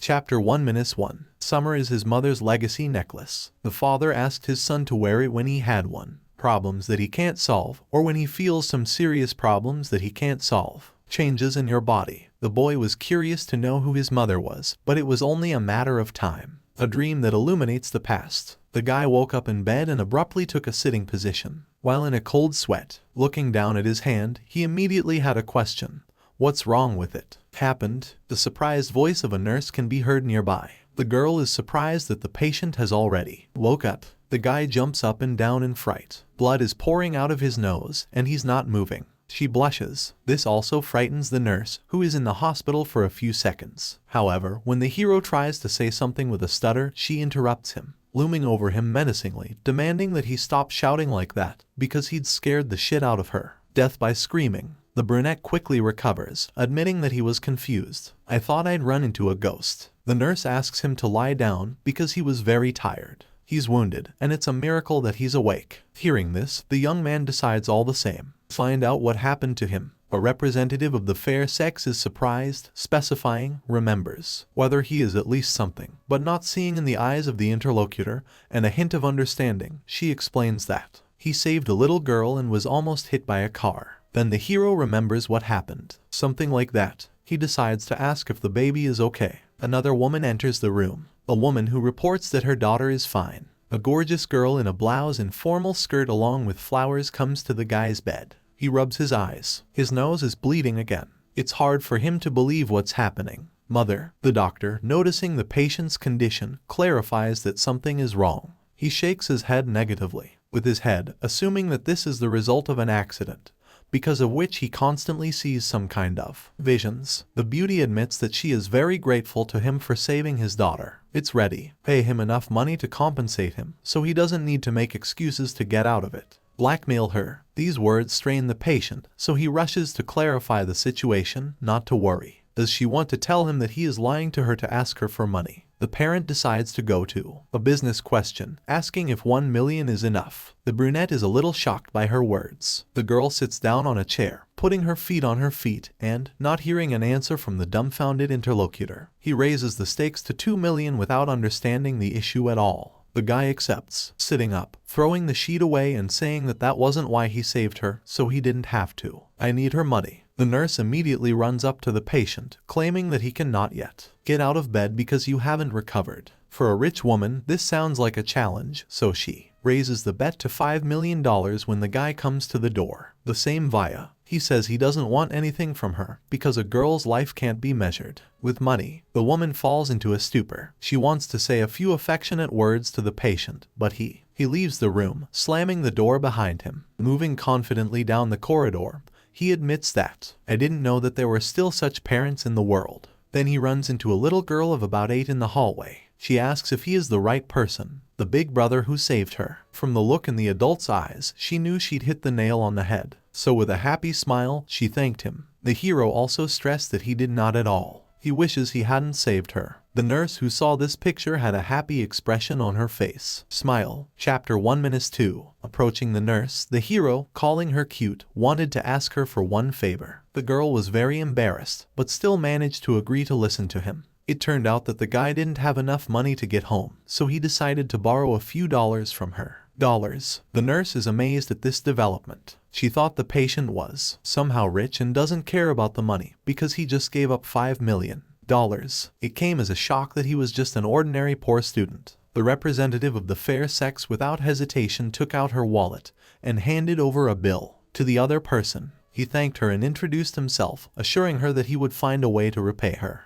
Chapter 1-1. Summer is his mother's legacy necklace. The father asked his son to wear it when he had one. Problems that he can't solve, or when he feels some serious problems that he can't solve. Changes in your body. The boy was curious to know who his mother was, but it was only a matter of time. A dream that illuminates the past. The guy woke up in bed and abruptly took a sitting position. While in a cold sweat, looking down at his hand, he immediately had a question. What's wrong with it? Happened. The surprised voice of a nurse can be heard nearby. The girl is surprised that the patient has already woke up. The guy jumps up and down in fright. Blood is pouring out of his nose, and he's not moving. She blushes. This also frightens the nurse, who is in the hospital for a few seconds. However, when the hero tries to say something with a stutter, she interrupts him, looming over him menacingly, demanding that he stop shouting like that, because he'd scared the shit out of her. Death by screaming. The brunette quickly recovers, admitting that he was confused. I thought I'd run into a ghost. The nurse asks him to lie down because he was very tired. He's wounded, and it's a miracle that he's awake. Hearing this, the young man decides all the same. Find out what happened to him. A representative of the fair sex is surprised, specifying, remembers, whether he is at least something, but not seeing in the eyes of the interlocutor, and a hint of understanding, she explains that he saved a little girl and was almost hit by a car. Then the hero remembers what happened. Something like that. He decides to ask if the baby is okay. Another woman enters the room. A woman who reports that her daughter is fine. A gorgeous girl in a blouse and formal skirt along with flowers comes to the guy's bed. He rubs his eyes. His nose is bleeding again. It's hard for him to believe what's happening. Mother, the doctor, noticing the patient's condition, clarifies that something is wrong. He shakes his head negatively, with his head, assuming that this is the result of an accident, because of which he constantly sees some kind of visions. The beauty admits that she is very grateful to him for saving his daughter. It's ready. Pay him enough money to compensate him, so he doesn't need to make excuses to get out of it. Blackmail her. These words strain the patient, so he rushes to clarify the situation, not to worry. Does she want to tell him that he is lying to her to ask her for money? The parent decides to go to a business question, asking if 1 million is enough. The brunette is a little shocked by her words. The girl sits down on a chair, putting her feet on her feet, and, not hearing an answer from the dumbfounded interlocutor, he raises the stakes to 2 million without understanding the issue at all. The guy accepts, sitting up, throwing the sheet away and saying that that wasn't why he saved her, so he didn't have to. I need her money. The nurse immediately runs up to the patient, claiming that he cannot yet get out of bed because you haven't recovered. For a rich woman, this sounds like a challenge, so she raises the bet to $5 million when the guy comes to the door. The same via. He says he doesn't want anything from her because a girl's life can't be measured with money. The woman falls into a stupor. She wants to say a few affectionate words to the patient, but he leaves the room, slamming the door behind him. Moving confidently down the corridor, he admits that, I didn't know that there were still such parents in the world. Then he runs into a little girl of about 8 in the hallway. She asks if he is the right person, the big brother who saved her. From the look in the adult's eyes, she knew she'd hit the nail on the head. So with a happy smile, she thanked him. The hero also stressed that he did not at all. He wishes he hadn't saved her. The nurse who saw this picture had a happy expression on her face. Smile. Chapter 1-2. Approaching the nurse, the hero, calling her cute, wanted to ask her for one favor. The girl was very embarrassed, but still managed to agree to listen to him. It turned out that the guy didn't have enough money to get home, so he decided to borrow a few dollars from her. The nurse is amazed at this development. She thought the patient was somehow rich and doesn't care about the money because he just gave up $5 million. It came as a shock that he was just an ordinary poor student. The representative of the fair sex without hesitation took out her wallet and handed over a bill to the other person. He thanked her and introduced himself, assuring her that he would find a way to repay her.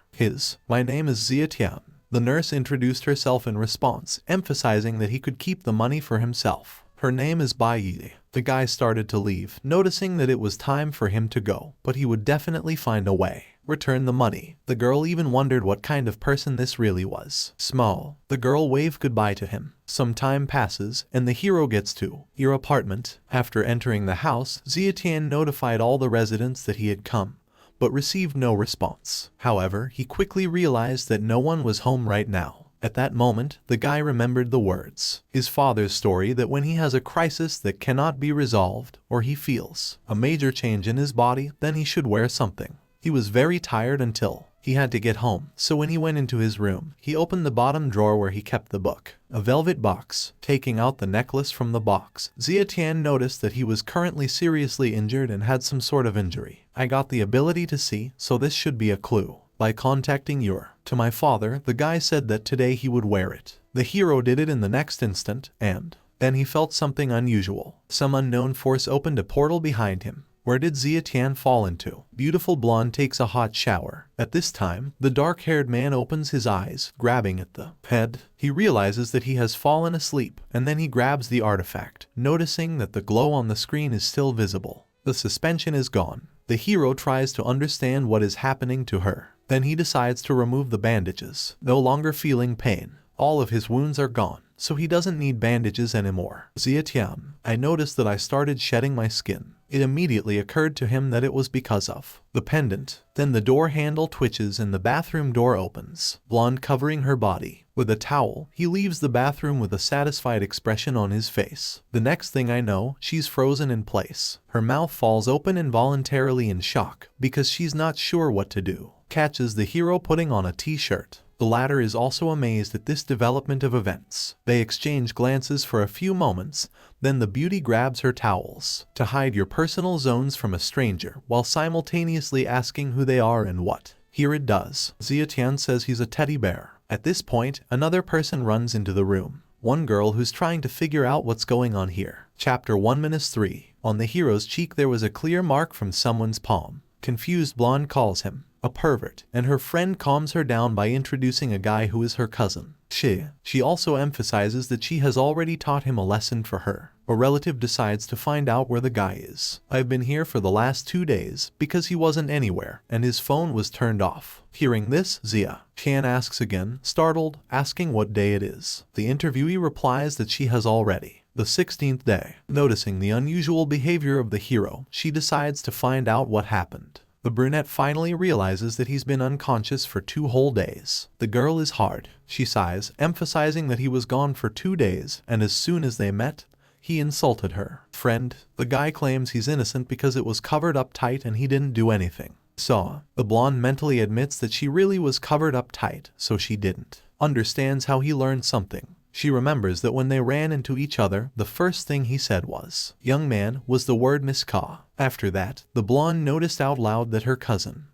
My name is Zietian. The nurse introduced herself in response, emphasizing that he could keep the money for himself. Her name is Bai. The guy started to leave, noticing that it was time for him to go, but he would definitely find a way. Return the money. The girl even wondered what kind of person this really was. Small. The girl waved goodbye to him. Some time passes, and the hero gets to your apartment. After entering the house, Zietian notified all the residents that he had come, but received no response. However, he quickly realized that no one was home right now. At that moment, the guy remembered the words. His father's story that when he has a crisis that cannot be resolved, or he feels a major change in his body, then he should wear something. He was very tired until He had to get home, so when he went into his room, he opened the bottom drawer where he kept the book, a velvet box. Taking out the necklace from the box, Xia Tian noticed that he was currently seriously injured and had some sort of injury. I got the ability to see, so this should be a clue. By contacting to my father, the guy said that today he would wear it. The hero did it in the next instant, and then he felt something unusual. Some unknown force opened a portal behind him. Where did Xia Tian fall into? Beautiful blonde takes a hot shower. At this time, the dark-haired man opens his eyes, grabbing at the head. He realizes that he has fallen asleep, and then he grabs the artifact, noticing that the glow on the screen is still visible. The suspension is gone. The hero tries to understand what is happening to her. Then he decides to remove the bandages, no longer feeling pain. All of his wounds are gone, so he doesn't need bandages anymore. Xia Tian, I noticed that I started shedding my skin. It immediately occurred to him that it was because of the pendant. Then the door handle twitches and the bathroom door opens, blonde covering her body with a towel. He leaves the bathroom with a satisfied expression on his face. The next thing I know, she's frozen in place. Her mouth falls open involuntarily in shock because she's not sure what to do. Catches the hero putting on a t-shirt. The latter is also amazed at this development of events. They exchange glances for a few moments, then the beauty grabs her towels to hide your personal zones from a stranger while simultaneously asking who they are and what. Here it does. Xia Tian says he's a teddy bear. At this point, another person runs into the room. One girl who's trying to figure out what's going on here. Chapter 1-3. On the hero's cheek there was a clear mark from someone's palm. Confused blonde calls him a pervert, and her friend calms her down by introducing a guy who is her cousin. She also emphasizes that she has already taught him a lesson for her. A relative decides to find out where the guy is. I've been here for the last 2 days because he wasn't anywhere and his phone was turned off. Hearing this, Xia Tian asks again, startled, asking what day it is. The interviewee replies that she has already the 16th day. Noticing the unusual behavior of the hero, she decides to find out what happened. The brunette finally realizes that he's been unconscious for 2 whole days. The girl is hard. She sighs, emphasizing that he was gone for 2 days, and as soon as they met, he insulted her friend. The guy claims he's innocent because it was covered up tight and he didn't do anything. So, the blonde mentally admits that she really was covered up tight, so she didn't. Understands how he learned something. She remembers that when they ran into each other, the first thing he said was, "Young man," was the word miska. After that, the blonde noticed out loud that her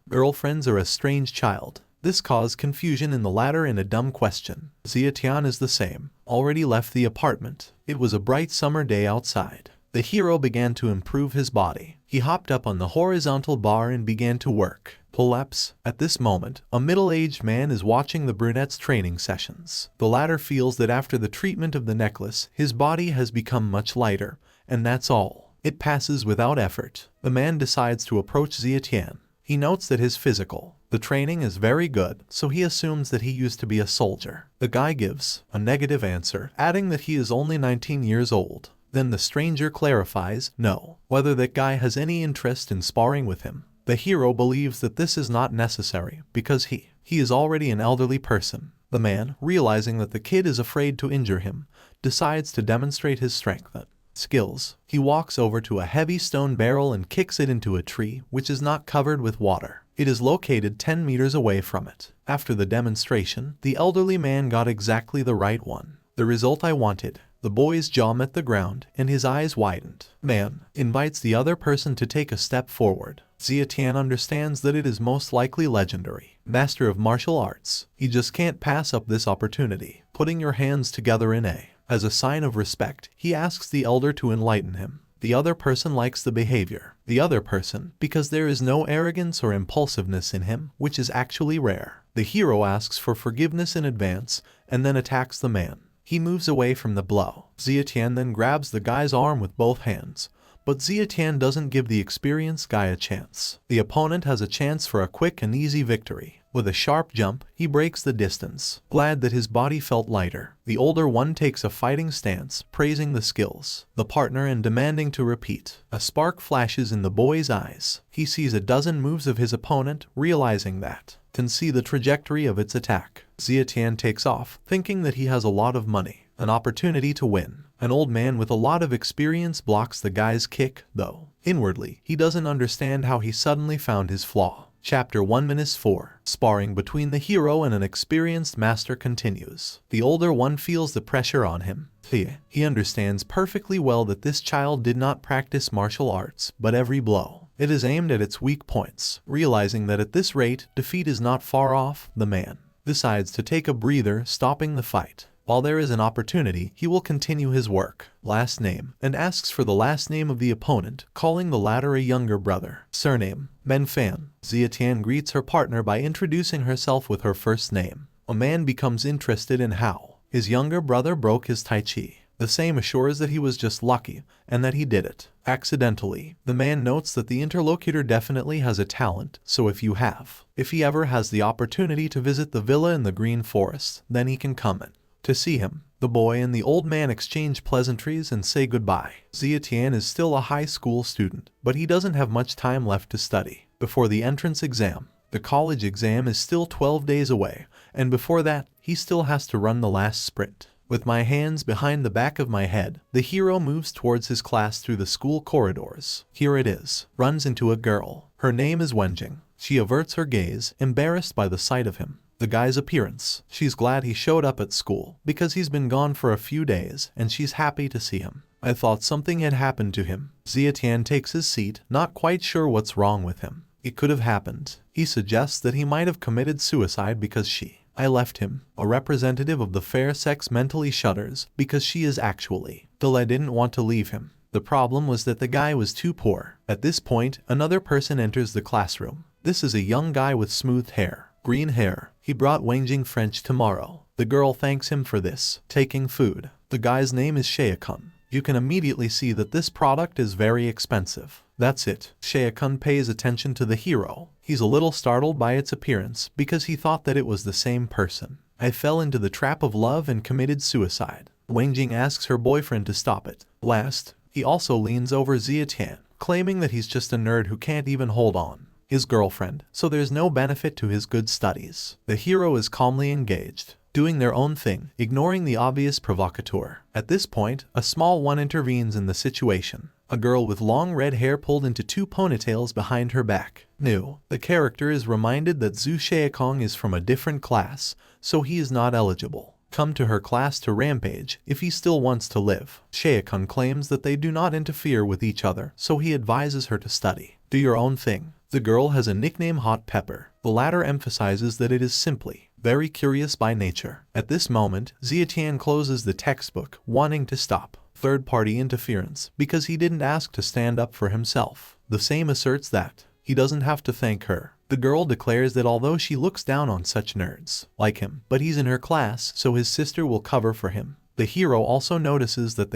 girlfriends are a strange child. This caused confusion in the latter and a dumb question. Xia Tian is the same. Already left the apartment. It was a bright summer day outside. The hero began to improve his body. He hopped up on the horizontal bar and began to work pull-ups. At this moment, a middle-aged man is watching the brunette's training sessions. The latter feels that after the treatment of the necklace, his body has become much lighter, and that's all. It passes without effort. The man decides to approach Xia Tian. He notes that his the training is very good, so he assumes that he used to be a soldier. The guy gives a negative answer, adding that he is only 19 years old. Then the stranger clarifies, whether that guy has any interest in sparring with him. The hero believes that this is not necessary because he is already an elderly person. The man, realizing that the kid is afraid to injure him, decides to demonstrate his strength and skills. He walks over to a heavy stone barrel and kicks it into a tree which is not covered with water. It is located 10 meters away from it. After the demonstration, the elderly man got exactly the right one. The result I wanted. The boy's jaw met the ground and his eyes widened. Man invites the other person to take a step forward. Xia Tian understands that it is most likely legendary. Master of martial arts. He just can't pass up this opportunity. Putting your hands together as a sign of respect, he asks the elder to enlighten him. The other person likes the behavior. The other person, because there is no arrogance or impulsiveness in him, which is actually rare. The hero asks for forgiveness in advance and then attacks the man. He moves away from the blow. Xia Tian then grabs the guy's arm with both hands. But Xia Tian doesn't give the experienced guy a chance. The opponent has a chance for a quick and easy victory. With a sharp jump, he breaks the distance. Glad that his body felt lighter, the older one takes a fighting stance, praising the skills, the partner and demanding to repeat. A spark flashes in the boy's eyes. He sees a dozen moves of his opponent, realizing that can see the trajectory of its attack. Xia Tian takes off, thinking that he has a lot of money, an opportunity to win. An old man with a lot of experience blocks the guy's kick, though. Inwardly, he doesn't understand how he suddenly found his flaw. Chapter 1-4. Sparring between the hero and an experienced master continues. The older one feels the pressure on him. He understands perfectly well that this child did not practice martial arts, but every blow, it is aimed at its weak points. Realizing that at this rate, defeat is not far off, the man decides to take a breather, stopping the fight. While there is an opportunity, he will continue his work. Last name, and asks for the last name of the opponent, calling the latter a younger brother. Surname, Menfan. Xiatian greets her partner by introducing herself with her first name. A man becomes interested in how his younger brother broke his tai chi. The same assures that he was just lucky, and that he did it accidentally. The man notes that the interlocutor definitely has a talent, so if he ever has the opportunity to visit the villa in the Green Forest, then he can come in to see him. The boy and the old man exchange pleasantries and say goodbye. Xiatian is still a high school student, but he doesn't have much time left to study before the entrance exam. The college exam is still 12 days away, and before that, he still has to run the last sprint. With my hands behind the back of my head, the hero moves towards his class through the school corridors. Here it is. Runs into a girl. Her name is Wenjing. She averts her gaze, embarrassed by the sight of him. The guy's appearance. She's glad he showed up at school, because he's been gone for a few days, and she's happy to see him. I thought something had happened to him. Xiatian takes his seat, not quite sure what's wrong with him. It could have happened. He suggests that he might have committed suicide because I left him. A representative of the fair sex mentally shudders, because she is actually. I didn't want to leave him. The problem was that the guy was too poor. At this point, another person enters the classroom. This is a young guy with smooth hair, green hair. He brought Wenjing French tomorrow. The girl thanks him for this, taking food. The guy's name is Shea-kun. You can immediately see that this product is very expensive. That's it. Shea-kun pays attention to the hero. He's a little startled by its appearance because he thought that it was the same person. I fell into the trap of love and committed suicide. Wenjing asks her boyfriend to stop it. Last, he also leans over Xiatian, claiming that he's just a nerd who can't even hold on his girlfriend, so there's no benefit to his good studies. The hero is calmly engaged, doing their own thing, ignoring the obvious provocateur. At this point, a small one intervenes in the situation. A girl with long red hair pulled into two ponytails behind her back. The character is reminded that Zhu Shaekong is from a different class, so he is not eligible. Come to her class to rampage if he still wants to live. Shaekong claims that they do not interfere with each other, so he advises her to study. Do your own thing. The girl has a nickname Hot Pepper. The latter emphasizes that it is simply very curious by nature. At this moment, Xiatian closes the textbook, wanting to stop third-party interference because he didn't ask to stand up for himself. The same asserts that he doesn't have to thank her. The girl declares that although she looks down on such nerds like him, but he's in her class, so his sister will cover for him. The hero also notices that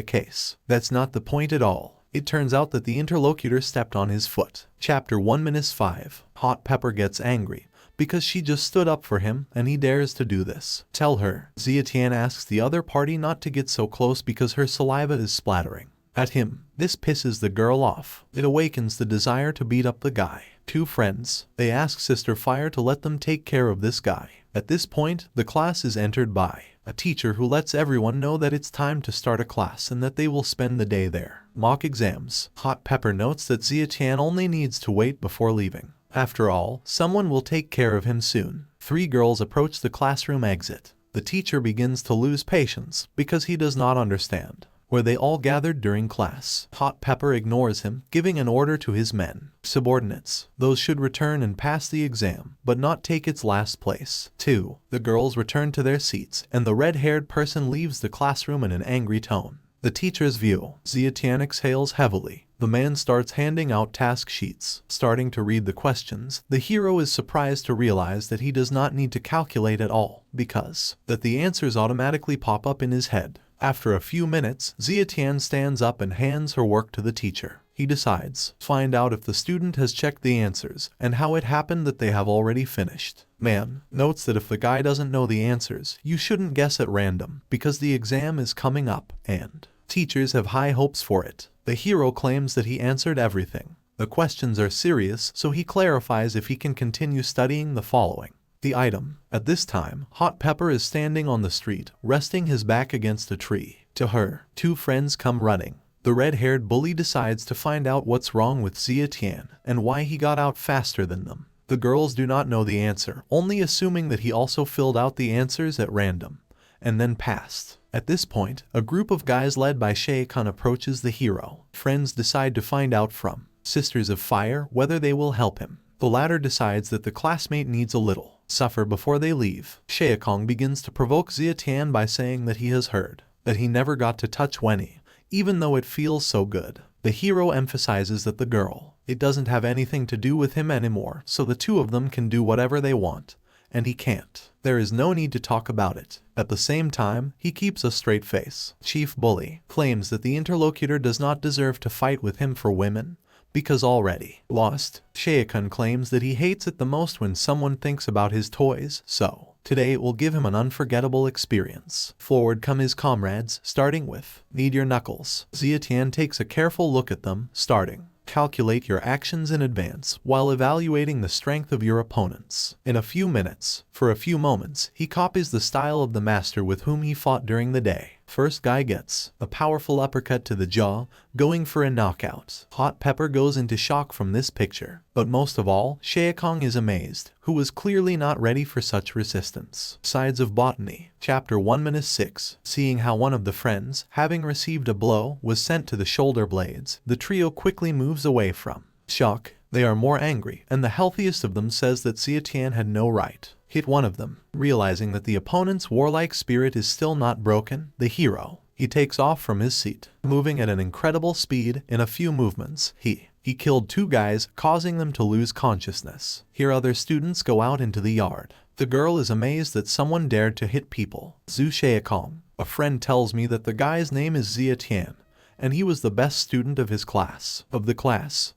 that's not the point at all. It turns out that the interlocutor stepped on his foot. Chapter 1-5. Hot Pepper gets angry because she just stood up for him and he dares to do this. Tell her. Xiatian asks the other party not to get so close because her saliva is splattering at him. This pisses the girl off. It awakens the desire to beat up the guy. Two friends. They ask Sister Fire to let them take care of this guy. At this point, the class is entered by a teacher who lets everyone know that it's time to start a class and that they will spend the day there. Mock exams. Hot Pepper notes that Xiatian only needs to wait before leaving. After all, someone will take care of him soon. Three girls approach the classroom exit. The teacher begins to lose patience because he does not understand where they all gathered during class. Hot Pepper ignores him, giving an order to his men. Subordinates. Those should return and pass the exam, but not take its last place. 2. The girls return to their seats, and the red-haired person leaves the classroom in an angry tone. The teacher's view. Xiatian exhales heavily. The man starts handing out task sheets. Starting to read the questions, the hero is surprised to realize that he does not need to calculate at all, because the answers automatically pop up in his head. After a few minutes, Xiatian stands up and hands her work to the teacher. He decides, find out if the student has checked the answers, and how it happened that they have already finished. Man notes that if the guy doesn't know the answers, you shouldn't guess at random, because the exam is coming up, and teachers have high hopes for it. The hero claims that he answered everything. The questions are serious, so he clarifies if he can continue studying the following. The item. At this time, Hot Pepper is standing on the street, resting his back against a tree. To her, two friends come running. The red-haired bully decides to find out what's wrong with Xiatian and why he got out faster than them. The girls do not know the answer, only assuming that he also filled out the answers at random, and then passed. At this point, a group of guys led by Shae-kun approaches the hero. Friends decide to find out from Sisters of Fire whether they will help him. The latter decides that the classmate needs a little suffer before they leave. Shae-kun begins to provoke Xia Tian by saying that he has heard that he never got to touch Wenny, even though it feels so good. The hero emphasizes that the girl, it doesn't have anything to do with him anymore, so the two of them can do whatever they want, and he can't. There is no need to talk about it. At the same time, he keeps a straight face. Chief Bully claims that the interlocutor does not deserve to fight with him for women, because already lost. Shae-kun claims that he hates it the most when someone thinks about his toys, so today it will give him an unforgettable experience. Forward come his comrades, starting with Need Your Knuckles. Xia Tian takes a careful look at them, starting calculate your actions in advance while evaluating the strength of your opponents. In a few minutes, for a few moments, he copies the style of the master with whom he fought during the day. First guy gets a powerful uppercut to the jaw, going for a knockout. Hot Pepper goes into shock from this picture, but most of all, Shae-kun is amazed, who was clearly not ready for such resistance. Sides of Botany, Chapter 1-6. Seeing how one of the friends, having received a blow, was sent to the shoulder blades, the trio quickly moves away from shock. They are more angry, and the healthiest of them says that Xia Tian had no right hit one of them. Realizing that the opponent's warlike spirit is still not broken, the hero, he takes off from his seat, moving at an incredible speed. In a few movements, he killed two guys, causing them to lose consciousness. Here other students go out into the yard. The girl is amazed that someone dared to hit people. Zhu Shae-kun, a friend tells me that the guy's name is Xia Tian, and he was the best student of his class.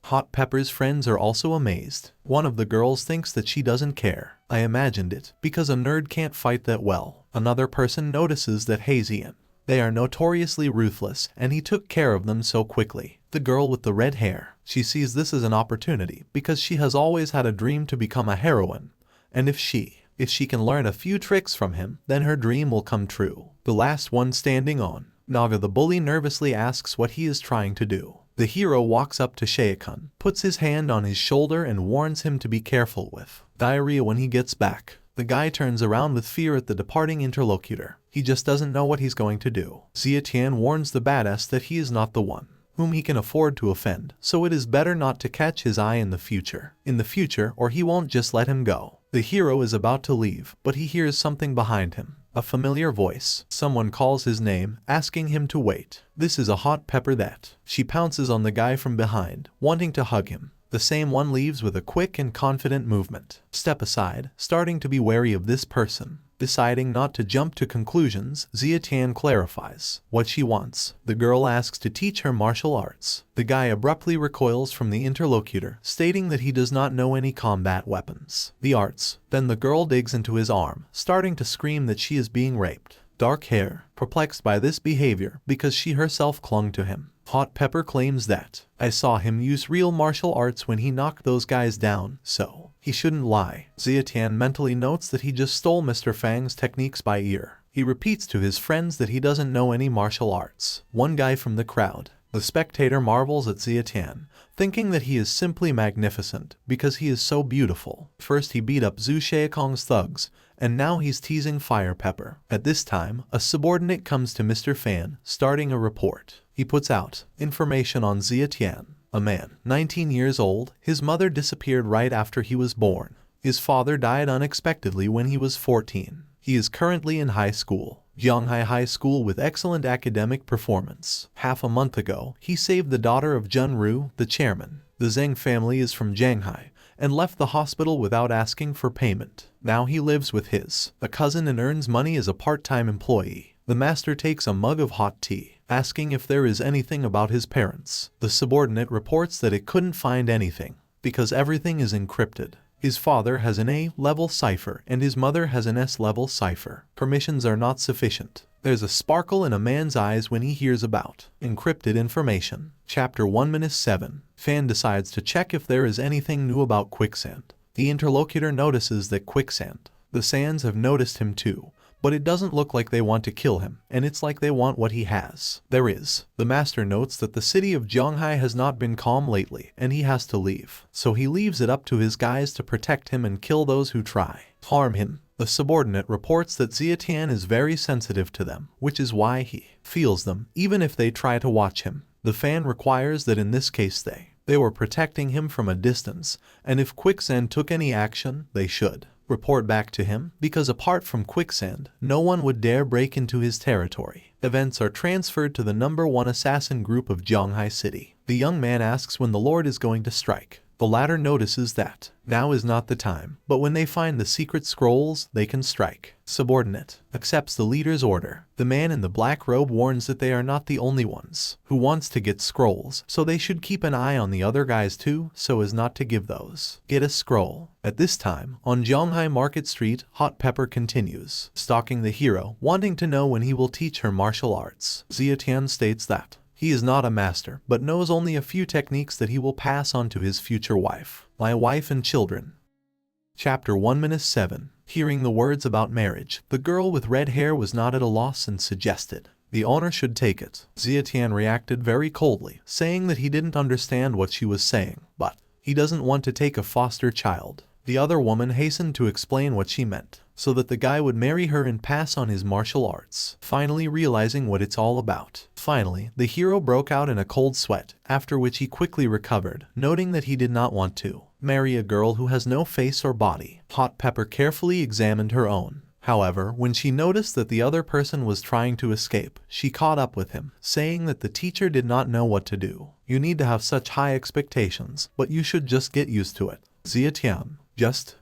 Hot Pepper's friends are also amazed. One of the girls thinks that she doesn't care. I imagined it, because a nerd can't fight that well. Another person notices that Hazian, they are notoriously ruthless, and he took care of them so quickly. The girl with the red hair, she sees this as an opportunity, because she has always had a dream to become a heroine, and if she can learn a few tricks from him, then her dream will come true. The last one standing on Naga the bully nervously asks what he is trying to do. The hero walks up to Shae-kun, puts his hand on his shoulder and warns him to be careful with diarrhea when he gets back. The guy turns around with fear at the departing interlocutor. He just doesn't know what he's going to do. Xia Tian warns the badass that he is not the one whom he can afford to offend, so it is better not to catch his eye in the future, or he won't just let him go. The hero is about to leave, but he hears something behind him. A familiar voice. Someone calls his name, asking him to wait. This is a Hot Pepper that. She pounces on the guy from behind, wanting to hug him. The same one leaves with a quick and confident movement. Step aside, starting to be wary of this person. Deciding not to jump to conclusions, Xia Tian clarifies what she wants. The girl asks to teach her martial arts. The guy abruptly recoils from the interlocutor, stating that he does not know any combat weapons. The arts. Then the girl digs into his arm, starting to scream that she is being raped. Dark hair, perplexed by this behavior because she herself clung to him. Hot Pepper claims that I saw him use real martial arts when he knocked those guys down, so he shouldn't lie. Xia Tian mentally notes that he just stole Mr. Fang's techniques by ear. He repeats to his friends that he doesn't know any martial arts. One guy from the crowd, the spectator, marvels at Xia Tian, thinking that he is simply magnificent because he is so beautiful. First he beat up Zhu Shae-kun's thugs, and now he's teasing Fire Pepper. At this time, a subordinate comes to Mr. Fan, starting a report. He puts out information on Xia Tian, a man, 19 years old. His mother disappeared right after he was born. His father died unexpectedly when he was 14. He is currently in high school, Yonghai High School, with excellent academic performance. Half a month ago, he saved the daughter of Jun Ru, the chairman. The Zheng family is from Shanghai and left the hospital without asking for payment. Now he lives with a cousin and earns money as a part-time employee. The master takes a mug of hot tea, asking if there is anything about his parents. The subordinate reports that it couldn't find anything, because everything is encrypted. His father has an A-level cipher and his mother has an S-level cipher. Permissions are not sufficient. There's a sparkle in a man's eyes when he hears about encrypted information. Chapter 1-7. Fan decides to check if there is anything new about Quicksand. The interlocutor notices that Quicksand, the Sands have noticed him too, but it doesn't look like they want to kill him, and it's like they want what he has. The master notes that the city of Zhonghai has not been calm lately, and he has to leave. So he leaves it up to his guys to protect him and kill those who try harm him. The subordinate reports that Zietian is very sensitive to them, which is why he feels them, even if they try to watch him. The fan requires that in this case they were protecting him from a distance, and if Quicksand took any action, they should report back to him, because apart from Quicksand, no one would dare break into his territory. Events are transferred to the #1 assassin group of Zhonghai City. The young man asks when the Lord is going to strike. The latter notices that now is not the time, but when they find the secret scrolls, they can strike. Subordinate accepts the leader's order. The man in the black robe warns that they are not the only ones who wants to get scrolls, so they should keep an eye on the other guys too, so as not to give those get a scroll. At this time, on Zhonghai Market Street, Hot Pepper continues stalking the hero, wanting to know when he will teach her martial arts. Zietian states that he is not a master, but knows only a few techniques that he will pass on to his future wife. My wife and children. Chapter 1-7. Hearing the words about marriage, the girl with red hair was not at a loss and suggested the owner should take it. Zietian reacted very coldly, saying that he didn't understand what she was saying, but he doesn't want to take a foster child. The other woman hastened to explain what she meant, so that the guy would marry her and pass on his martial arts, finally realizing what it's all about. Finally, the hero broke out in a cold sweat, after which he quickly recovered, noting that he did not want to marry a girl who has no face or body. Hot Pepper carefully examined her own. However, when she noticed that the other person was trying to escape, she caught up with him, saying that the teacher did not know what to do. You need to have such high expectations, but you should just get used to it. Zietian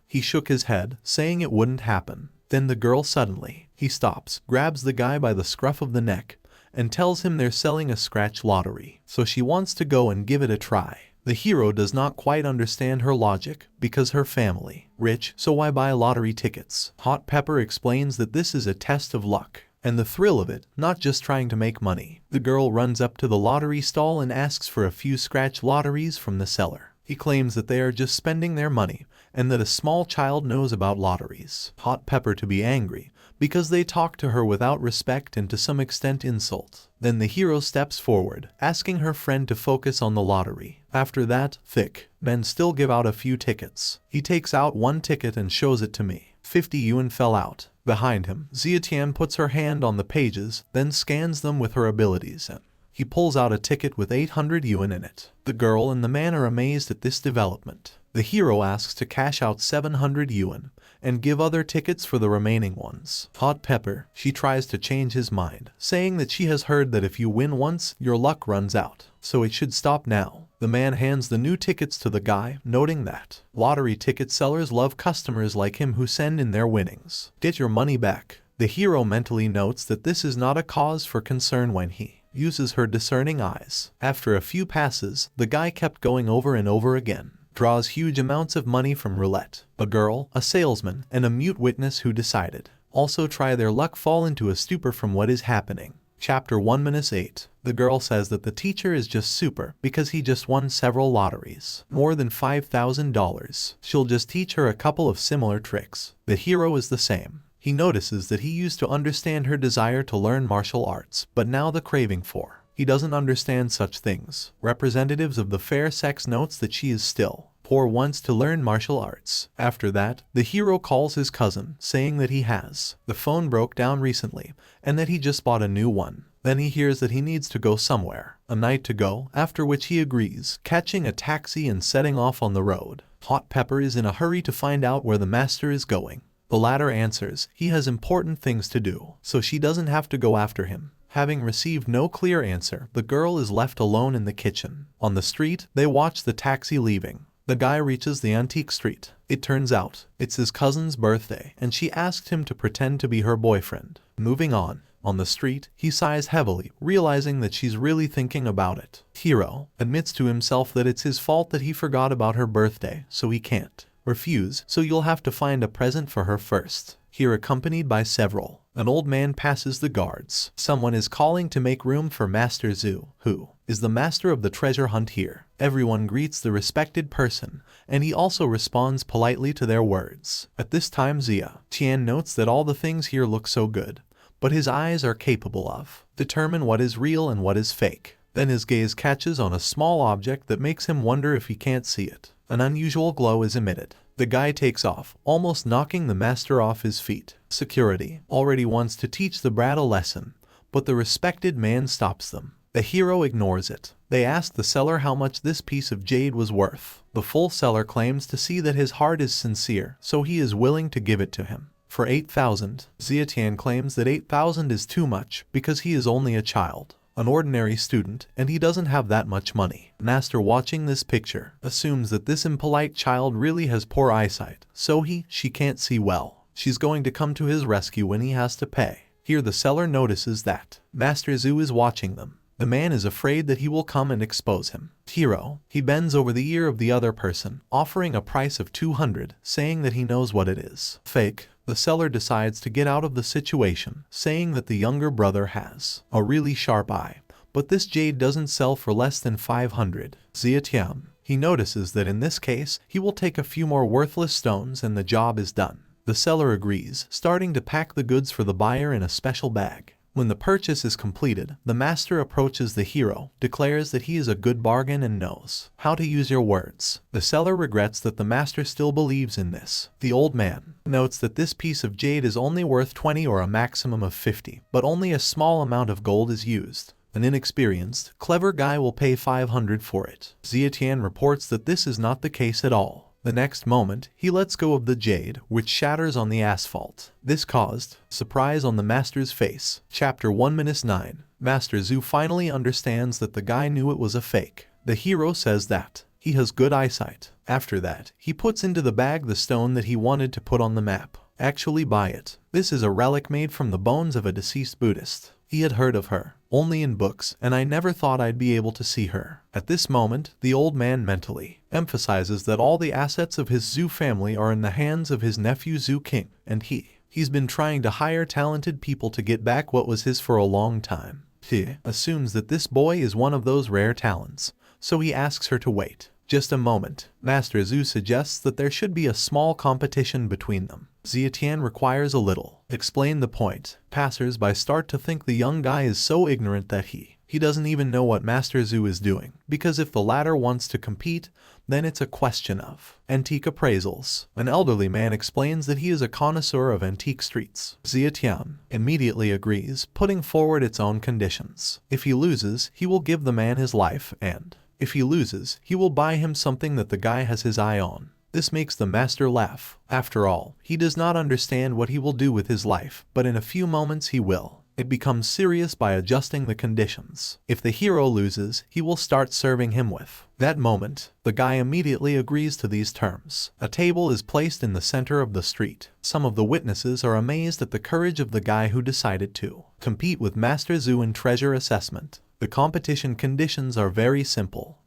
he shook his head, saying it wouldn't happen. Then the girl suddenly, he stops, grabs the guy by the scruff of the neck, and tells him they're selling a scratch lottery, so she wants to go and give it a try. The hero does not quite understand her logic, because her family rich, so why buy lottery tickets? Hot Pepper explains that this is a test of luck, and the thrill of it, not just trying to make money. The girl runs up to the lottery stall and asks for a few scratch lotteries from the seller. He claims that they are just spending their money, and that a small child knows about lotteries. Hot Pepper to be angry, because they talk to her without respect and to some extent insult. Then the hero steps forward, asking her friend to focus on the lottery. After that, thick men still give out a few tickets. He takes out one ticket and shows it to me. 50 yuan fell out. Behind him, Zietian puts her hand on the pages, then scans them with her abilities, and he pulls out a ticket with 800 yuan in it. The girl and the man are amazed at this development. The hero asks to cash out 700 yuan and give other tickets for the remaining ones. Hot Pepper, she tries to change his mind, saying that she has heard that if you win once, your luck runs out, so it should stop now. The man hands the new tickets to the guy, noting that lottery ticket sellers love customers like him who send in their winnings. Get your money back. The hero mentally notes that this is not a cause for concern when he uses her discerning eyes. After a few passes, the guy kept going over and over again. Draws huge amounts of money from roulette. A girl, a salesman, and a mute witness who decided also try their luck fall into a stupor from what is happening. Chapter 1-8. The girl says that the teacher is just super because he just won several lotteries. More than $5,000. She'll just teach her a couple of similar tricks. The hero is the same. He notices that he used to understand her desire to learn martial arts, but now the craving for he doesn't understand such things. Representatives of the fair sex notes that she is still poor wants to learn martial arts. After that, the hero calls his cousin, saying that the phone broke down recently, and that he just bought a new one. Then he hears that he needs to go somewhere, a night to go, after which he agrees, catching a taxi and setting off on the road. Hot Pepper is in a hurry to find out where the master is going. The latter answers he has important things to do, so she doesn't have to go after him. Having received no clear answer, the girl is left alone in the kitchen. On the street, they watch the taxi leaving. The guy reaches the antique street. It turns out, it's his cousin's birthday, and she asked him to pretend to be her boyfriend. Moving on the street, he sighs heavily, realizing that she's really thinking about it. Hero admits to himself that it's his fault that he forgot about her birthday, so he can't refuse, so you'll have to find a present for her first. here accompanied by several. An old man passes the guards. Someone is calling to make room for Master Zhu, who is the master of the treasure hunt here. Everyone greets the respected person, and he also responds politely to their words. At this time Zia Tian notes that all the things here look so good, but his eyes are capable of determine what is real and what is fake. Then his gaze catches on a small object that makes him wonder if he can't see it. An unusual glow is emitted. The guy takes off, almost knocking the master off his feet. Security already wants to teach the brat a lesson, but the respected man stops them. The hero ignores it. They ask the seller how much this piece of jade was worth. The full seller claims to see that his heart is sincere, so he is willing to give it to him. For 8,000, Zietian claims that 8,000 is too much because he is only a child, an ordinary student, and he doesn't have that much money. Master watching this picture assumes that this impolite child really has poor eyesight, so she can't see well. She's going to come to his rescue when he has to pay. Here the seller notices that Master Zhu is watching them. The man is afraid that he will come and expose him. Hero, he bends over the ear of the other person, offering a price of 200, saying that he knows what it is. Fake. The seller decides to get out of the situation, saying that the younger brother has a really sharp eye, but this jade doesn't sell for less than 500. Zietian, he notices that in this case, he will take a few more worthless stones and the job is done. The seller agrees, starting to pack the goods for the buyer in a special bag. When the purchase is completed, the master approaches the hero, declares that he is a good bargain and knows how to use your words. The seller regrets that the master still believes in this. The old man notes that this piece of jade is only worth 20 or a maximum of 50, but only a small amount of gold is used. An inexperienced, clever guy will pay 500 for it. Zietian reports that this is not the case at all. The next moment, he lets go of the jade, which shatters on the asphalt. This caused surprise on the master's face. Chapter 1-9. Master Zhu finally understands that the guy knew it was a fake. The hero says that he has good eyesight. After that, he puts into the bag the stone that he wanted to put on the map. Actually buy it. This is a relic made from the bones of a deceased Buddhist. He had heard of her only in books, and I never thought I'd be able to see her. At this moment, the old man mentally emphasizes that all the assets of his Zhu family are in the hands of his nephew Zhu King, and he's been trying to hire talented people to get back what was his for a long time. He assumes that this boy is one of those rare talents, so he asks her to wait just a moment. Master Zhu suggests that there should be a small competition between them. Zietian requires a little. Explain the point. Passers-by start to think the young guy is so ignorant that he doesn't even know what Master Zhu is doing, because if the latter wants to compete, then it's a question of antique appraisals. An elderly man explains that he is a connoisseur of antique streets. Zietian immediately agrees, putting forward its own conditions. If he loses, he will give the man his life, and if he loses, he will buy him something that the guy has his eye on. This makes the master laugh. After all, he does not understand what he will do with his life, but in a few moments he will. It becomes serious by adjusting the conditions. If the hero loses, he will start serving him with. That moment, the guy immediately agrees to these terms. A table is placed in the center of the street. Some of the witnesses are amazed at the courage of the guy who decided to compete with Master Zhu in treasure assessment. The competition conditions are very simple.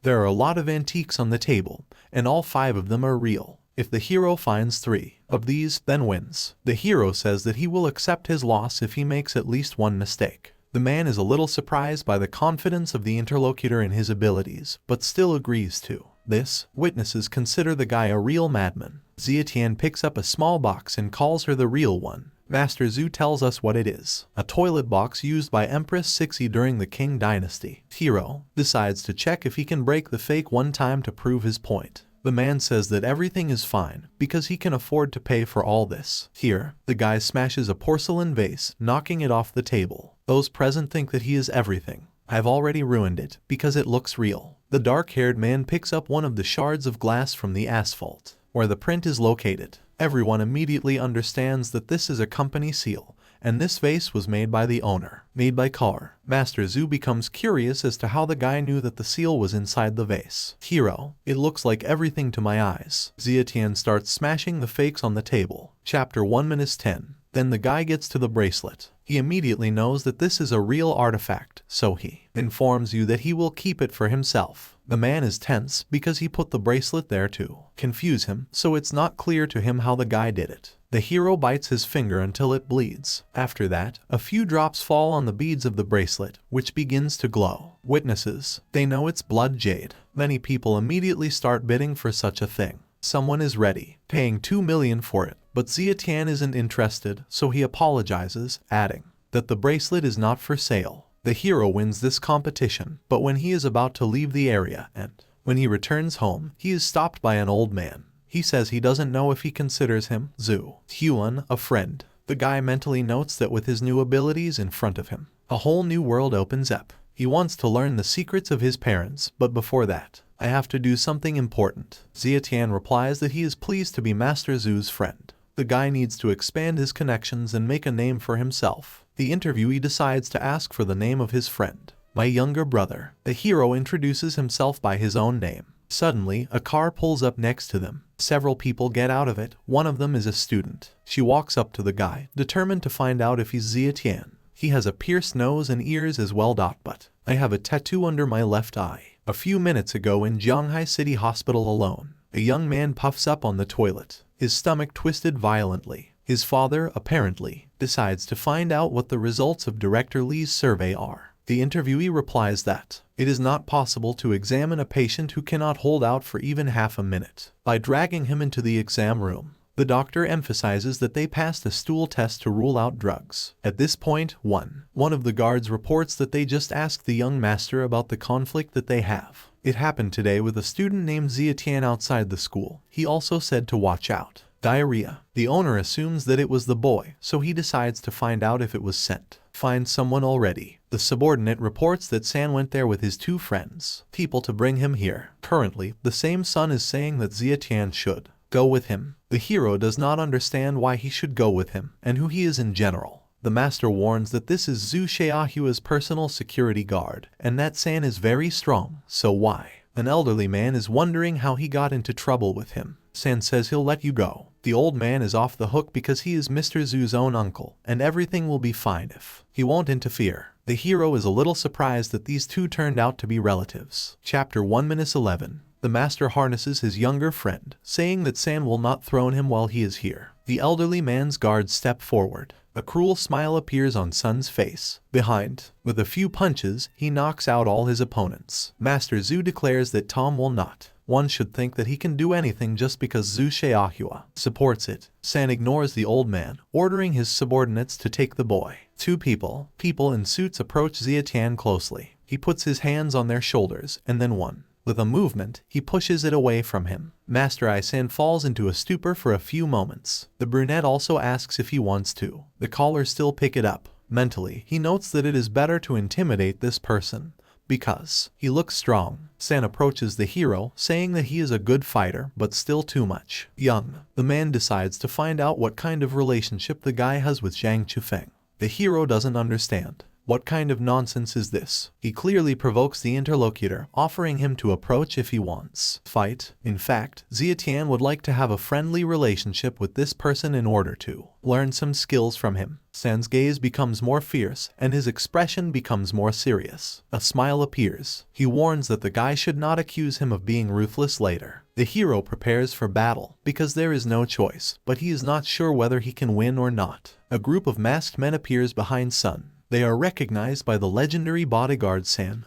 There are a lot of antiques on the table, and all 5 of them are real. If the hero finds 3 of these, then wins. The hero says that he will accept his loss if he makes at least one mistake. The man is a little surprised by the confidence of the interlocutor in his abilities, but still agrees to this. Witnesses consider the guy a real madman. Zietian picks up a small box and calls her the real one. Master Zhu tells us what it is. A toilet box used by Empress Cixi during the Qing dynasty. Hero decides to check if he can break the fake one time to prove his point. The man says that everything is fine because he can afford to pay for all this. Here, the guy smashes a porcelain vase, knocking it off the table. Those present think that he is everything. I've already ruined it because it looks real. The dark-haired man picks up one of the shards of glass from the asphalt, where the print is located. Everyone immediately understands that this is a company seal, and this vase was made by the owner. Made by Car. Master Zhu becomes curious as to how the guy knew that the seal was inside the vase. Hero, it looks like everything to my eyes. Zietian starts smashing the fakes on the table. Chapter 1-10. Then the guy gets to the bracelet. He immediately knows that this is a real artifact, so he informs you that he will keep it for himself. The man is tense because he put the bracelet there to confuse him, so it's not clear to him how the guy did it. The hero bites his finger until it bleeds. After that, a few drops fall on the beads of the bracelet, which begins to glow. Witnesses, they know it's blood jade. Many people immediately start bidding for such a thing. Someone is ready, paying 2 million for it, but Xia Tian isn't interested, so he apologizes, adding that the bracelet is not for sale. The hero wins this competition, but when he is about to leave the area and when he returns home, he is stopped by an old man. He says he doesn't know if he considers him, Zhu Huan, a friend. The guy mentally notes that with his new abilities in front of him, a whole new world opens up. He wants to learn the secrets of his parents, but before that, I have to do something important. Xia Tian replies that he is pleased to be Master Zhu's friend. The guy needs to expand his connections and make a name for himself. The interviewee decides to ask for the name of his friend. My younger brother. The hero introduces himself by his own name. Suddenly, a car pulls up next to them. Several people get out of it. One of them is a student. She walks up to the guy, determined to find out if he's Xia Tian. He has a pierced nose and ears as well. But I have a tattoo under my left eye. A few minutes ago in Shanghai City Hospital alone, a young man puffs up on the toilet, his stomach twisted violently. His father, apparently, decides to find out what the results of Director Li's survey are. The interviewee replies that it is not possible to examine a patient who cannot hold out for even half a minute. By dragging him into the exam room, the doctor emphasizes that they passed a stool test to rule out drugs. At this point, one of the guards reports that they just asked the young master about the conflict that they have. It happened today with a student named Xia Tian outside the school. He also said to watch out. Diarrhea. The owner assumes that it was the boy, so he decides to find out if it was sent. Find someone already. The subordinate reports that San went there with his 2 friends. People to bring him here. Currently, the same son is saying that Xia Tian should go with him. The hero does not understand why he should go with him, and who he is in general. The master warns that this is Zhu Xiaohua's personal security guard, and that San is very strong, so why? An elderly man is wondering how he got into trouble with him. San says he'll let you go. The old man is off the hook because he is Mr. Zhu's own uncle, and everything will be fine if he won't interfere. The hero is a little surprised that these two turned out to be relatives. Chapter 1-11. The master harnesses his younger friend, saying that San will not throw him while he is here. The elderly man's guards step forward. A cruel smile appears on Sun's face. Behind, with a few punches, he knocks out all his opponents. Master Zhu declares that Tom will not. One should think that he can do anything just because Zhu Xiaohua supports it. San ignores the old man, ordering his subordinates to take the boy. 2 people in suits approach Xia Tian closely. He puts his hands on their shoulders, and then with a movement, he pushes it away from him. Master San falls into a stupor for a few moments. The brunette also asks if he wants to. The caller still pick it up. Mentally, he notes that it is better to intimidate this person, because he looks strong. San approaches the hero, saying that he is a good fighter, but still too much young. The man decides to find out what kind of relationship the guy has with Zhang Chufeng. The hero doesn't understand. What kind of nonsense is this? He clearly provokes the interlocutor, offering him to approach if he wants fight. In fact, Xia Tian would like to have a friendly relationship with this person in order to learn some skills from him. San's gaze becomes more fierce, and his expression becomes more serious. A smile appears. He warns that the guy should not accuse him of being ruthless later. The hero prepares for battle, because there is no choice, but he is not sure whether he can win or not. A group of masked men appears behind Sun. They are recognized by the legendary bodyguard San,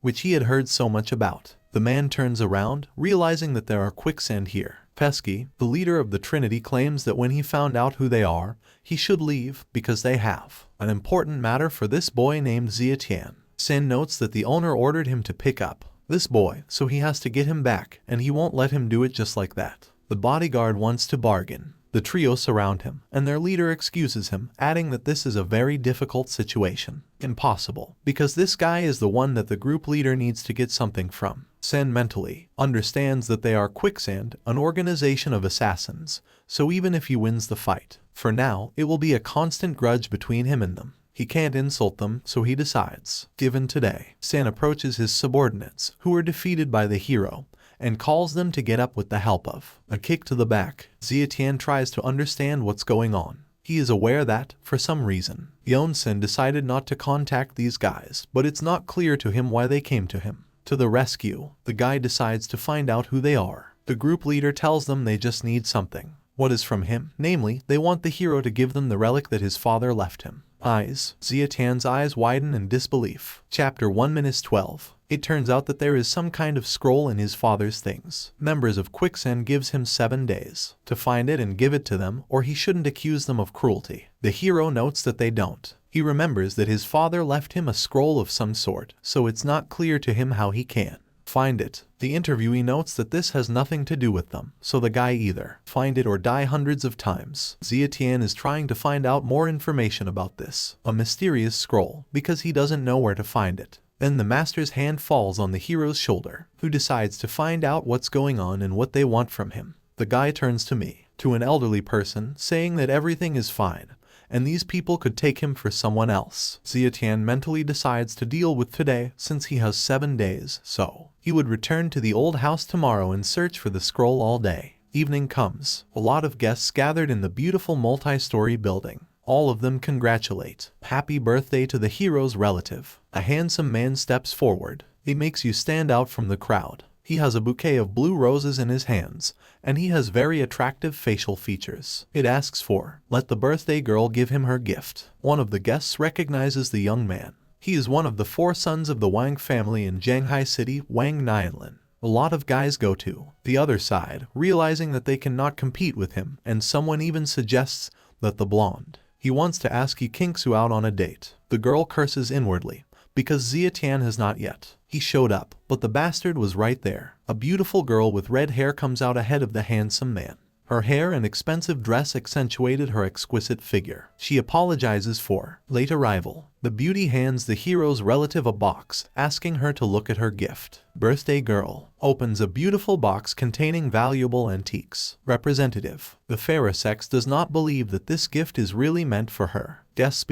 which he had heard so much about. The man turns around, realizing that there are quicksand here. Pesky, the leader of the Trinity, claims that when he found out who they are, he should leave because they have an important matter for this boy named Xia Tian. San notes that the owner ordered him to pick up this boy, so he has to get him back, and he won't let him do it just like that. The bodyguard wants to bargain. The trio surround him, and their leader excuses him, adding that this is a very difficult situation. Impossible, because this guy is the one that the group leader needs to get something from. San mentally understands that they are Quicksand, an organization of assassins, so even if he wins the fight, for now, it will be a constant grudge between him and them. He can't insult them, so he decides. Given today, San approaches his subordinates, who are defeated by the hero, and calls them to get up with the help of a kick to the back. Xia Tian tries to understand what's going on. He is aware that, for some reason, Yeonsen decided not to contact these guys, but it's not clear to him why they came to him. To the rescue, the guy decides to find out who they are. The group leader tells them they just need something. What is from him? Namely, they want the hero to give them the relic that his father left him. Eyes. Zietian's eyes widen in disbelief. Chapter 1:12. It turns out that there is some kind of scroll in his father's things. Members of Quicksand gives him 7 days to find it and give it to them, or he shouldn't accuse them of cruelty. The hero notes that they don't. He remembers that his father left him a scroll of some sort, so it's not clear to him how he can find it. The interviewee notes that this has nothing to do with them, so the guy either find it or die hundreds of times. Zietian is trying to find out more information about this, a mysterious scroll, because he doesn't know where to find it. Then the master's hand falls on the hero's shoulder, who decides to find out what's going on and what they want from him. The guy turns to an elderly person, saying that everything is fine, and these people could take him for someone else. Zietian mentally decides to deal with today since he has 7 days, so he would return to the old house tomorrow and search for the scroll all day. Evening comes. A lot of guests gathered in the beautiful multi-story building. All of them congratulate. Happy birthday to the hero's relative. A handsome man steps forward. It makes you stand out from the crowd. He has a bouquet of blue roses in his hands, and he has very attractive facial features. It asks for, let the birthday girl give him her gift. One of the guests recognizes the young man. He is one of the 4 sons of the Wang family in Shanghai City, Wang Nianlin. A lot of guys go to the other side, realizing that they cannot compete with him, and someone even suggests that the blonde he wants to ask Yi Kingsu out on a date. The girl curses inwardly, because Zietian has not yet. He showed up, but the bastard was right there. A beautiful girl with red hair comes out ahead of the handsome man. Her hair and expensive dress accentuated her exquisite figure. She apologizes for late arrival. The beauty hands the hero's relative a box, asking her to look at her gift. Birthday girl opens a beautiful box containing valuable antiques. Representative. The fairer sex does not believe that this gift is really meant for her. Guests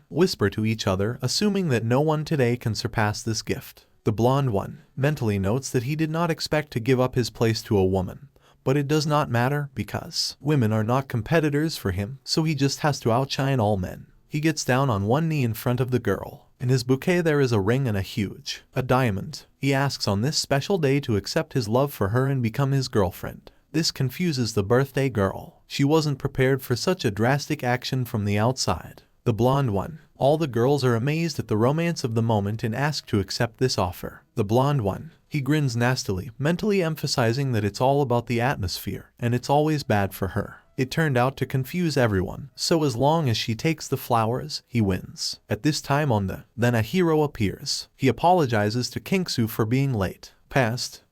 whisper to each other, assuming that no one today can surpass this gift. The blonde one mentally notes that he did not expect to give up his place to a woman. But it does not matter because women are not competitors for him, so he just has to outshine all men. He gets down on one knee in front of the girl. In his bouquet there is a ring and a diamond. He asks on this special day to accept his love for her and become his girlfriend. This confuses the birthday girl. She wasn't prepared for such a drastic action from the outside. The blonde one. All the girls are amazed at the romance of the moment and ask to accept this offer. The blonde one. He grins nastily, mentally emphasizing that it's all about the atmosphere, and it's always bad for her. It turned out to confuse everyone, so as long as she takes the flowers, he wins. At this time then a hero appears. He apologizes to Kingsu for being late.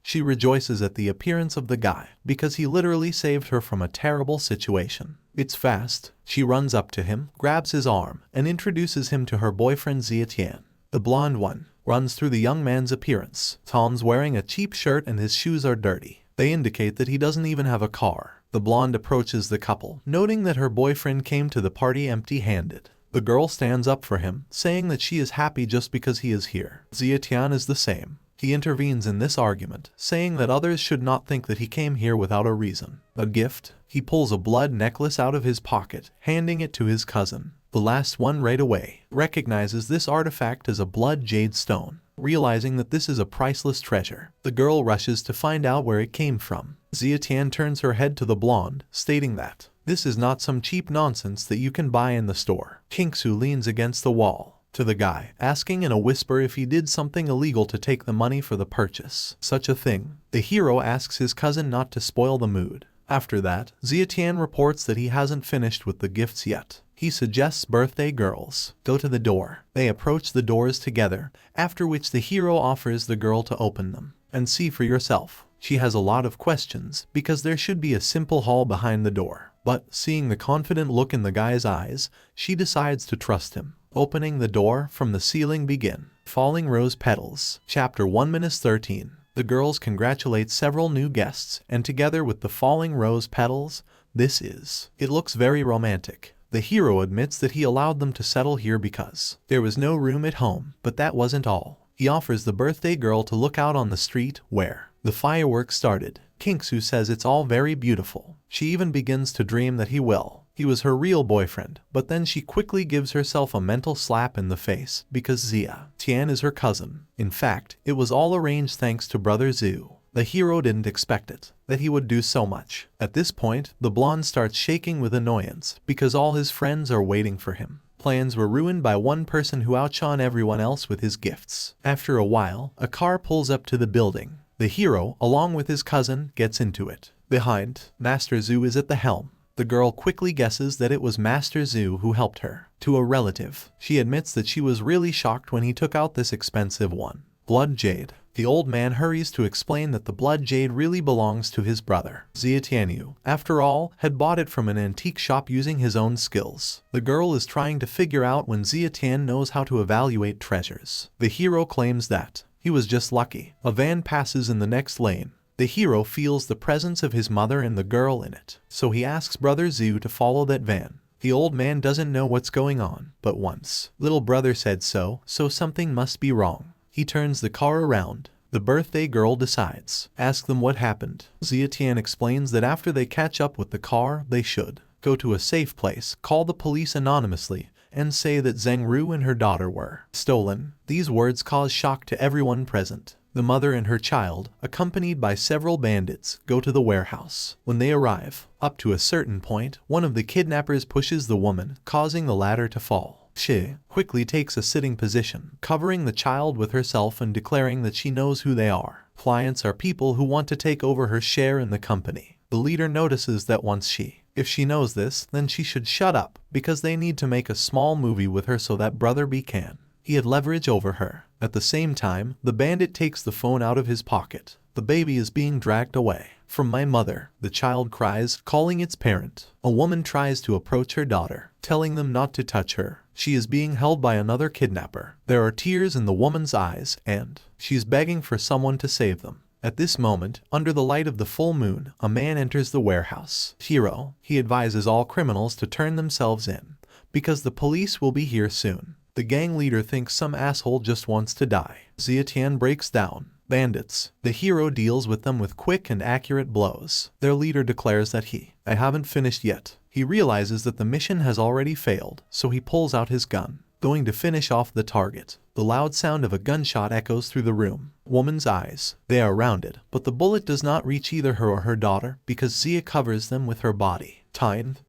She rejoices at the appearance of the guy, because he literally saved her from a terrible situation. It's fast. She runs up to him, grabs his arm, and introduces him to her boyfriend Zietian. The blonde one runs through the young man's appearance. Tom's wearing a cheap shirt and his shoes are dirty. They indicate that he doesn't even have a car. The blonde approaches the couple, noting that her boyfriend came to the party empty-handed. The girl stands up for him, saying that she is happy just because he is here. Zietian is the same. He intervenes in this argument, saying that others should not think that he came here without a reason. A gift? He pulls a blood necklace out of his pocket, handing it to his cousin. The last one right away recognizes this artifact as a blood jade stone. Realizing that this is a priceless treasure, the girl rushes to find out where it came from. Zietian turns her head to the blonde, stating that this is not some cheap nonsense that you can buy in the store. Kingsu leans against the wall to the guy, asking in a whisper if he did something illegal to take the money for the purchase. Such a thing. The hero asks his cousin not to spoil the mood. After that, Zietian reports that he hasn't finished with the gifts yet. He suggests birthday girls go to the door. They approach the doors together, after which the hero offers the girl to open them and see for yourself. She has a lot of questions because there should be a simple hall behind the door. But seeing the confident look in the guy's eyes, she decides to trust him. Opening the door, from the ceiling begin falling rose petals. Chapter 1:13. The girls congratulate several new guests, and together with the falling rose petals, it looks very romantic. The hero admits that he allowed them to settle here because there was no room at home, but that wasn't all. He offers the birthday girl to look out on the street where the fireworks started. Kingsu says it's all very beautiful. She even begins to dream that he will he was her real boyfriend, but then she quickly gives herself a mental slap in the face because Zia Tian is her cousin. In fact, it was all arranged thanks to brother Zhu. The hero didn't expect it, that he would do so much. At this point, the blonde starts shaking with annoyance because all his friends are waiting for him. Plans were ruined by one person who outshone everyone else with his gifts. After a while, a car pulls up to the building. The hero, along with his cousin, gets into it. Behind, Master Zhu is at the helm. The girl quickly guesses that it was Master Zhu who helped her. To a relative, she admits that she was really shocked when he took out this expensive one. Blood Jade. The old man hurries to explain that the blood jade really belongs to his brother. Zia Tianyu, after all, had bought it from an antique shop using his own skills. The girl is trying to figure out when Zia Tian knows how to evaluate treasures. The hero claims that he was just lucky. A van passes in the next lane. The hero feels the presence of his mother and the girl in it, so he asks brother Zhu to follow that van. The old man doesn't know what's going on, but once little brother said so something must be wrong. He turns the car around. The birthday girl decides. Ask them what happened. Zia Tian explains that after they catch up with the car, they should go to a safe place, call the police anonymously, and say that Zheng Ru and her daughter were stolen. These words cause shock to everyone present. The mother and her child, accompanied by several bandits, go to the warehouse. When they arrive, up to a certain point, one of the kidnappers pushes the woman, causing the ladder to fall. She quickly takes a sitting position, covering the child with herself and declaring that she knows who they are. Clients are people who want to take over her share in the company. The leader notices that if she knows this, then she should shut up, because they need to make a small movie with her so that brother B can. He had leverage over her. At the same time, the bandit takes the phone out of his pocket. The baby is being dragged away. From my mother, the child cries, calling its parent. A woman tries to approach her daughter, telling them not to touch her. She is being held by another kidnapper. There are tears in the woman's eyes, and she's begging for someone to save them. At this moment, under the light of the full moon, a man enters the warehouse. Hero, he advises all criminals to turn themselves in, because the police will be here soon. The gang leader thinks some asshole just wants to die. Zia Tian breaks down. Bandits. The hero deals with them with quick and accurate blows. Their leader declares that I haven't finished yet. He realizes that the mission has already failed, so he pulls out his gun, going to finish off the target. The loud sound of a gunshot echoes through the room. Woman's eyes. They are rounded, but the bullet does not reach either her or her daughter because Zia covers them with her body. Time.